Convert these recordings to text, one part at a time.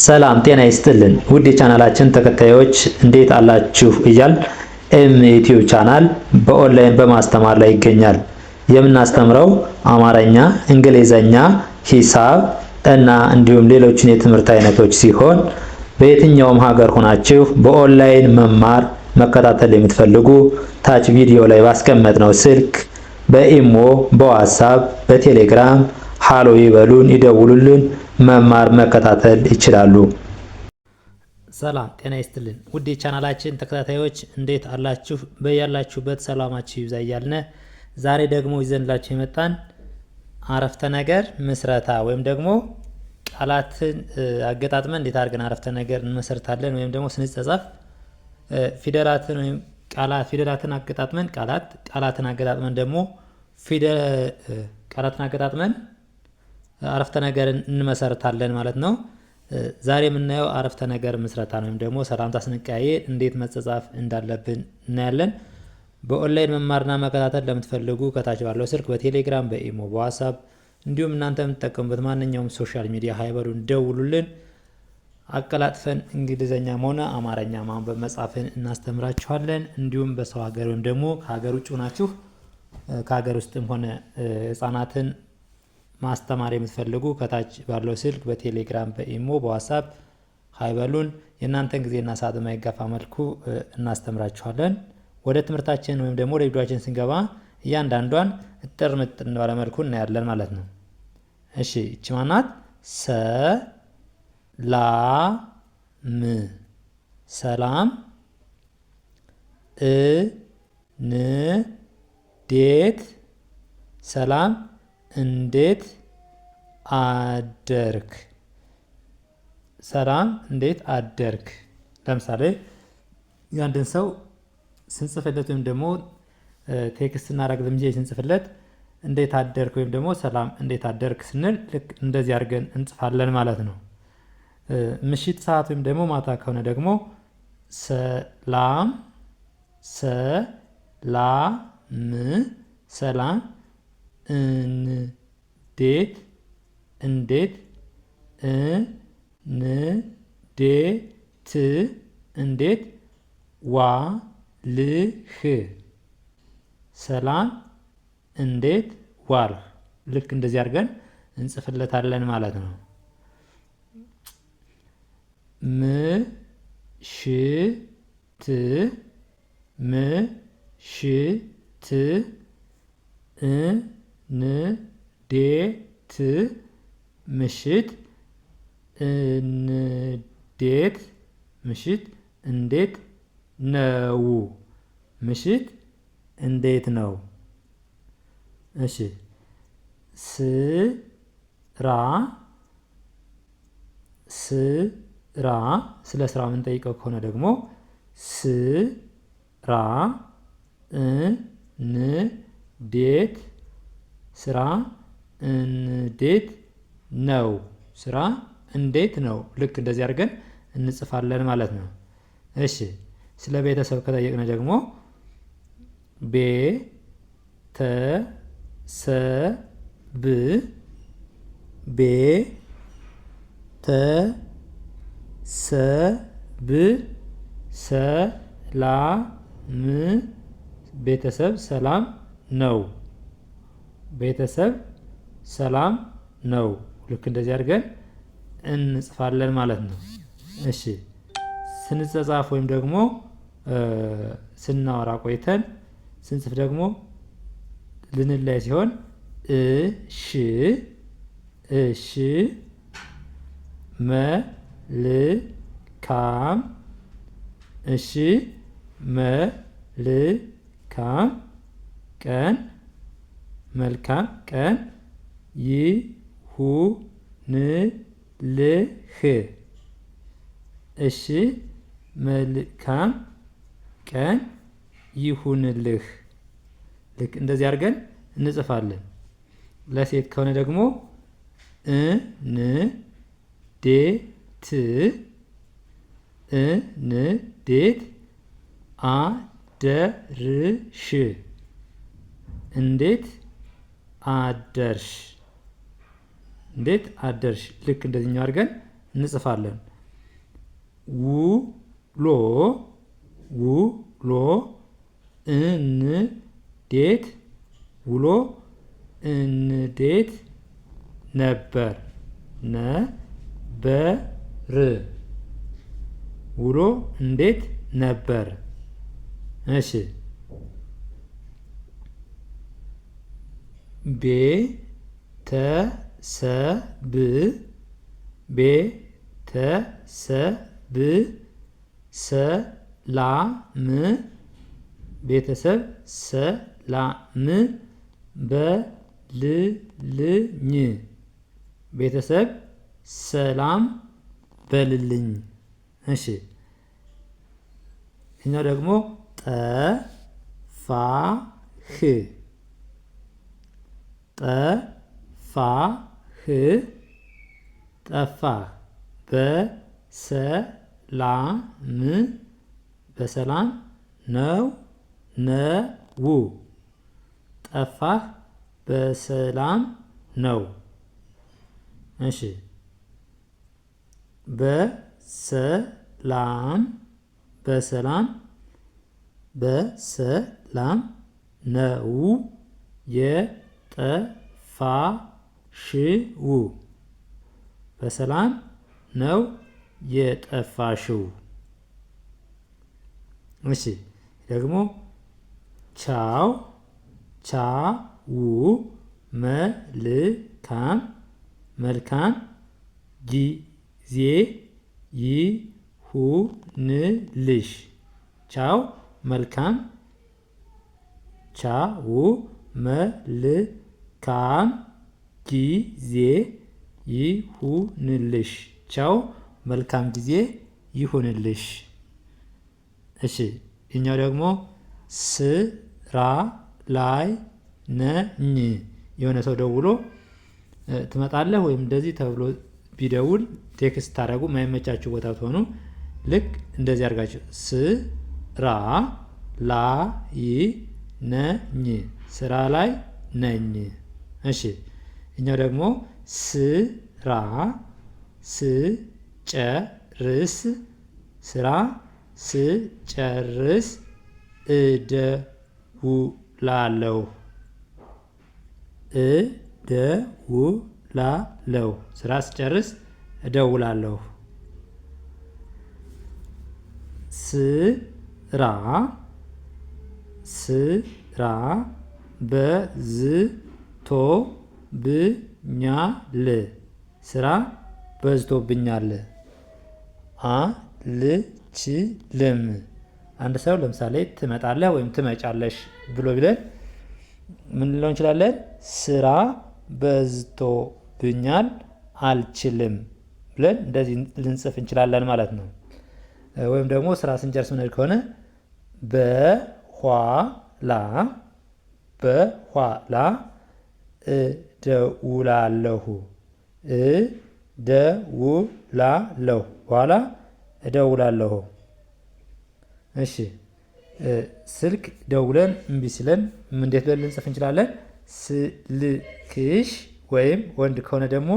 ሰላም ጤና ይስጥልን ውድ የቻናላችን ተከታዮች እንዴት አላችሁ እያል ዩቲዩብ ቻናል በኦንላይን በማስተማር ላይ ይገኛል። የምናስተምረው አማርኛ፣ እንግሊዘኛ፣ ሂሳብ እና እንዲሁም ሌሎችን የትምህርት አይነቶች ሲሆን በየትኛውም ሀገር ሆናችሁ በኦንላይን መማር መከታተል የምትፈልጉ ታች ቪዲዮ ላይ ባስቀመጥነው ስልክ በኢሞ፣ በዋትስአፕ፣ በቴሌግራም ሃሎ ይበሉን፣ ይደውሉልን፣ መማር መከታተል ይችላሉ። ሰላም ጤና ይስጥልን ውድ የቻናላችን ተከታታዮች እንዴት አላችሁ? በያላችሁበት ሰላማችሁ ይብዛ እያልን ዛሬ ደግሞ ይዘንላችሁ የመጣን አረፍተ ነገር ምስረታ ወይም ደግሞ ቃላትን አገጣጥመን እንዴት አድርገን አረፍተ ነገር እንመሰርታለን ወይም ደግሞ ስንጻጻፍ ፊደላትን ወይም ፊደላትን አገጣጥመን ቃላትን አገጣጥመን ደግሞ ቃላትን አገጣጥመን አረፍተ ነገርን እንመሰርታለን ማለት ነው። ዛሬ የምናየው አረፍተ ነገር ምስረታ ነው ወይም ደግሞ ሰላምታ ስንቀያየር እንዴት መጻጻፍ እንዳለብን እናያለን። በኦንላይን መማርና መከታተል ለምትፈልጉ ከታች ባለው ስልክ በቴሌግራም፣ በኢሞ፣ በዋትስአፕ እንዲሁም እናንተ የምትጠቀሙበት ማንኛውም ሶሻል ሚዲያ ሃይበሉን ደውሉልን። አቀላጥፈን እንግሊዘኛም ሆነ አማርኛ ማንበብ መጻፍን እናስተምራችኋለን። እንዲሁም በሰው ሀገር ወይም ደግሞ ከሀገር ውጭ ሆናችሁ ከሀገር ውስጥም ሆነ ህጻናትን ማስተማር የምትፈልጉ ከታች ባለው ስልክ በቴሌግራም፣ በኢሞ፣ በዋትስአፕ ሃይበሉን። የእናንተን ጊዜና ሰዓት በማይጋፋ መልኩ እናስተምራችኋለን። ወደ ትምህርታችን ወይም ደግሞ ወደ ቪዲዮአችን ስንገባ እያንዳንዷን እጥር ምጥን ባለ መልኩ እናያለን ማለት ነው። እሺ እቺ ማናት? ሰላም፣ ሰላም እንዴት አደርክ? ሰላም እንዴት አደርክ? ለምሳሌ ያንድን ሰው ስንጽፍለት ወይም ደግሞ ቴክስት እናደርግ ለምጄ ስንጽፍለት እንዴት አደርክ ወይም ደግሞ ሰላም እንዴት አደርክ ስንል ልክ እንደዚህ አድርገን እንጽፋለን ማለት ነው። ምሽት ሰዓት ወይም ደግሞ ማታ ከሆነ ደግሞ ሰላም እንዴት ዋልህ? ሰላም እንዴት ዋልህ? ልክ እንደዚህ አድርገን እንጽፍለታለን ማለት ነው። ምሽት እንዴት ነው? ምሽት እንዴት ነው? እሺ ስራ ስለ ስራ የምንጠይቀው ከሆነ ደግሞ ስራ እንዴት ነው? ስራ እንዴት ነው? ልክ እንደዚህ አድርገን እንጽፋለን ማለት ነው። እሺ ስለ ቤተሰብ ከጠየቅነ ደግሞ ቤተሰብ ሰላም ነው። ቤተሰብ ሰላም ነው። ልክ እንደዚህ አድርገን እንጽፋለን ማለት ነው። እሺ ስንጻጻፍ ወይም ደግሞ ስናወራ ቆይተን ስንጽፍ ደግሞ ልንለይ ሲሆን እሺ መልካም ቀን ይሁንልህ። እሺ መልካም ቀን ይሁንልህ። ልክ እንደዚህ አድርገን እንጽፋለን። ለሴት ከሆነ ደግሞ እንዴት አደርሽ? እንዴት አደርሽ? ልክ እንደዚህኛው አድርገን እንጽፋለን። ውሎ ውሎ እንዴት ውሎ እንዴት ነበር ነበር ውሎ እንዴት ነበር። እሺ ቤተሰብ ቤተሰብ ሰላም ቤተሰብ ሰላም በልልኝ ቤተሰብ ሰላም በልልኝ። እሺ እኛው ደግሞ ጠፋህ ጠፋህ ጠፋህ በሰላም በሰላም ነው ነው ጠፋህ በሰላም ነው። እሺ በሰላም በሰላም በሰላም ነው የጠፋሽው በሰላም ነው የጠፋሽው። እሺ ደግሞ ቻው ቻው መልካም መልካም ጊዜ ይሁንልሽ። ቻው መልካም ቻው መልካም ጊዜ ይሁንልሽ። ቻው መልካም ጊዜ ይሁንልሽ። እሺ እኛው ደግሞ ስራ ላይ ነኝ። የሆነ ሰው ደውሎ ትመጣለህ ወይም እንደዚህ ተብሎ ቢደውል ቴክስት ታደርጉ ማይመቻችሁ ቦታ ትሆኑ ልክ እንደዚህ አድርጋችሁ ስራ ላይ ነኝ ስራ ላይ ነኝ። እሺ እኛው ደግሞ ስራ ስጨርስ ስራ ስጨርስ እደውላለሁ እደውላለሁ ስራ ስጨርስ እደውላለሁ። ስራ ስራ በዝቶብኛል ስራ በዝቶብኛል። አልችልም አንድ ሰው ለምሳሌ ትመጣለህ ወይም ትመጫለሽ ብሎ ቢለን ምን ልለው እንችላለን? ስራ በዝቶብኛል አልችልም ብለን እንደዚህ ልንጽፍ እንችላለን ማለት ነው። ወይም ደግሞ ስራ ስንጨርስ ምንሄድ ከሆነ በኋላ እደውላለሁ እደውላለሁ በኋላ እደውላለሁ። እሺ ስልክ ደውለን እምቢ ሲለን እንዴት ብለን ልንጽፍ እንችላለን? ስልክሽ ወይም ወንድ ከሆነ ደግሞ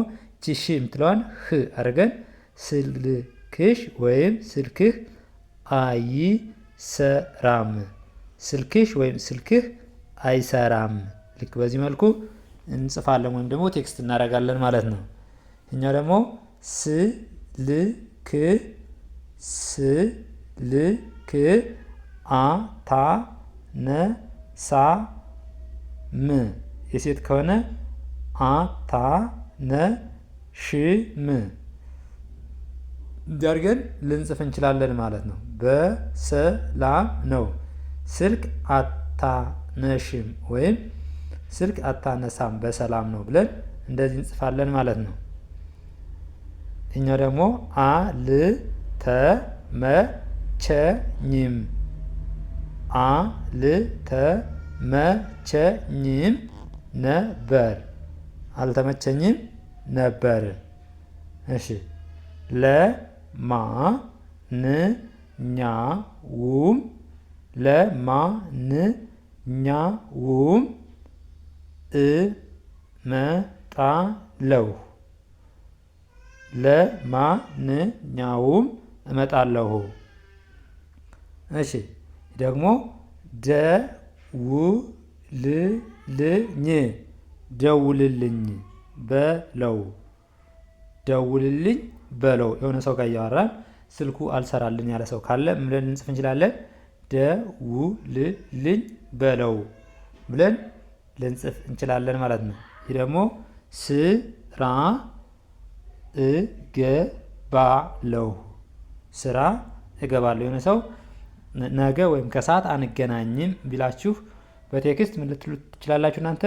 ቺሺ የምትለዋን ህ አድርገን ስልክሽ ወይም ስልክህ አይሰራም ስልክሽ ወይም ስልክህ አይሰራም። ልክ በዚህ መልኩ እንጽፋለን ወይም ደግሞ ቴክስት እናደርጋለን ማለት ነው። እኛ ደግሞ ስልክ አታነሳም የሴት ከሆነ አታነሽም እንዲያርገን ልንጽፍ እንችላለን ማለት ነው። በሰላም ነው ስልክ አታነሽም ወይም ስልክ አታነሳም በሰላም ነው ብለን እንደዚህ እንጽፋለን ማለት ነው። እኛው ደግሞ አልተመቸኝም አልተመቸኝም ነበር አልተመቸኝም ነበር። እሺ ለማንኛውም ለማንኛውም እመጣለሁ ለማንኛውም እመጣለሁ። እሺ ደግሞ ደውልልኝ ደውልልኝ በለው ደውልልኝ በለው። የሆነ ሰው ጋር እያወራን ስልኩ አልሰራልን ያለ ሰው ካለ ምን ብለን ልንጽፍ እንችላለን? ደውልልኝ በለው ብለን ልንጽፍ እንችላለን ማለት ነው። ይህ ደግሞ ስራ እገባለሁ ስራ እገባለሁ። የሆነ ሰው ነገ ወይም ከሰዓት አንገናኝም ቢላችሁ በቴክስት ምን ልትሉ ትችላላችሁ? እናንተ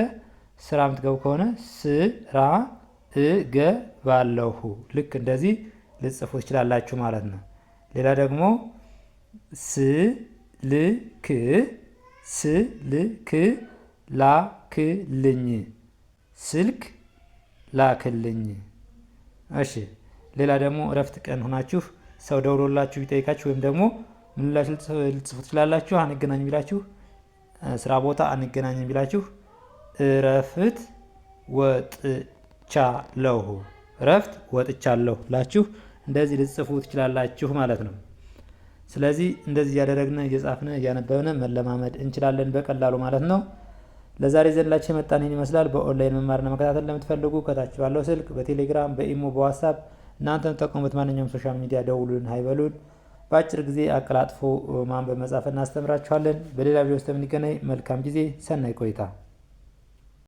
ስራ የምትገቡ ከሆነ ስራ እገባለሁ ልክ እንደዚህ ልጽፉ ትችላላችሁ ማለት ነው። ሌላ ደግሞ ስልክ ላክልኝ ስልክ ላክልኝ። እሺ ሌላ ደግሞ እረፍት ቀን ሆናችሁ ሰው ደውሎላችሁ ቢጠይቃችሁ ወይም ደግሞ ምን ልትጽፉ ትችላላችሁ? አንገናኝ ቢላችሁ ስራ ቦታ አንገናኝ ቢላችሁ እረፍት ወጥቻለሁ እረፍት ወጥቻለሁ ላችሁ እንደዚህ ልትጽፉ ትችላላችሁ ማለት ነው። ስለዚህ እንደዚህ እያደረግን እየጻፍን እያነበብን መለማመድ እንችላለን በቀላሉ ማለት ነው። ለዛሬ ዘንላችሁ የመጣን ይህን ይመስላል። በኦንላይን መማርና መከታተል ለምትፈልጉ ከታች ባለው ስልክ በቴሌግራም በኢሞ በዋትስአፕ እናንተ የምትጠቀሙበት ማንኛውም ሶሻል ሚዲያ ደውሉልን፣ ሀይበሉን። በአጭር ጊዜ አቀላጥፎ ማንበብ መጻፍ እናስተምራችኋለን። በሌላ ቪዲዮ ውስጥ የምንገናኝ። መልካም ጊዜ፣ ሰናይ ቆይታ